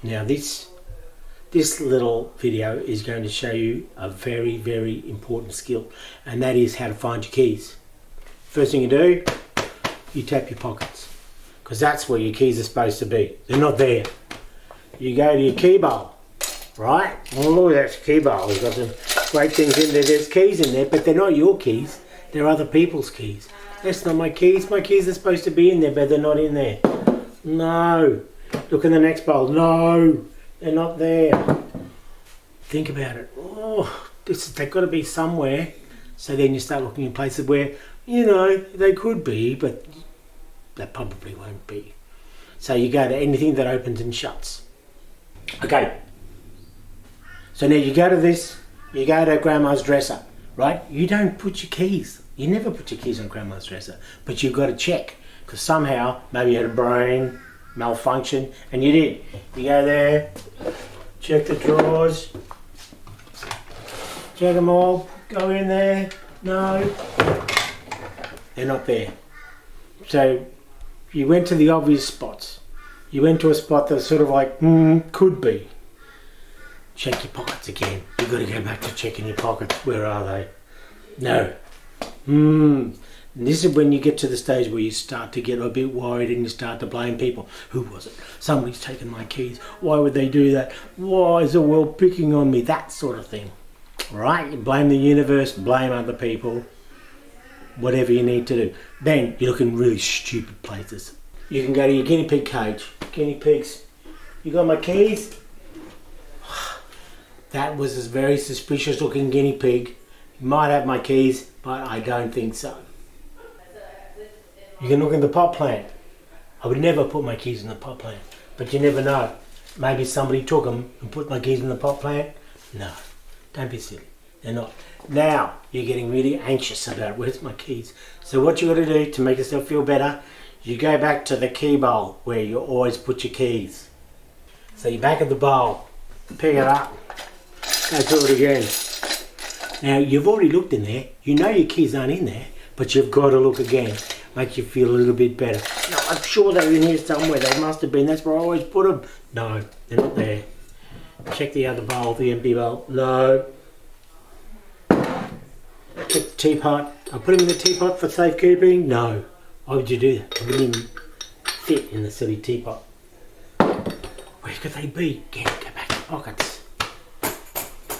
Now this little video is going to show you a very, very important skill, and that is how to find your keys. First thing you do, you tap your pockets, because that's where your keys are supposed to be. They're not there. You go to your key bowl, right? Oh look, that's key bowl. We've got some great things in there. There's keys in there, but they're not your keys. They're other people's keys. That's not my keys. My keys are supposed to be in there, but they're not in there. No. Look in the next bowl. No. They're not there. Think about it. Oh, they've got to be somewhere. So then you start looking in places where, you know, they could be, but they probably won't be. So you go to anything that opens and shuts. Okay. So now you go to this, you go to Grandma's dresser, right? You don't put your keys. You never put your keys on Grandma's dresser, but you've got to check, because somehow, maybe you had a brain malfunction, and you did. You go there, check the drawers, check them all, go in there, no, they're not there. So you went to the obvious spots. You went to a spot that's sort of like, could be. Check your pockets again. You've got to go back to checking your pockets. Where are they? No. And this is when you get to the stage where you start to get a bit worried and you start to blame people. Who was it? Somebody's taken my keys. Why would they do that? Why is the world picking on me? That sort of thing. Right? You blame the universe, blame other people, whatever you need to do. Then you look in really stupid places. You can go to your guinea pig cage. Guinea pigs. You got my keys? That was a very suspicious looking guinea pig. You might have my keys, but I don't think so. You can look in the pot plant. I would never put my keys in the pot plant, but you never know. Maybe somebody took them and put my keys in the pot plant. No, don't be silly. They're not. Now you're getting really anxious about where's my keys. So what you got to do to make yourself feel better, you go back to the key bowl where you always put your keys. So you're back at the bowl, pick it up, go through it again. Now you've already looked in there, you know your keys aren't in there, but you've got to look again, make you feel a little bit better. No, I'm sure they're in here somewhere, they must have been, that's where I always put them. No, they're not there. Check the other bowl, the empty bowl, no. Check the teapot, I put them in the teapot for safekeeping, no. Why would you do that? They wouldn't even fit in the silly teapot. Where could they be? Go back to the pockets.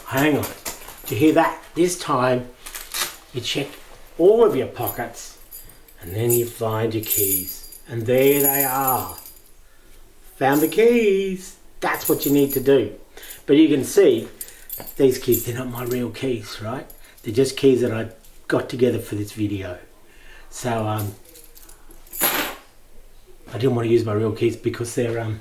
Hang on. Do you hear that? This time you check all of your pockets and then you find your keys. And there they are. Found the keys. That's what you need to do. But you can see these keys, they're not my real keys, right? They're just keys that I got together for this video. So I didn't want to use my real keys because they're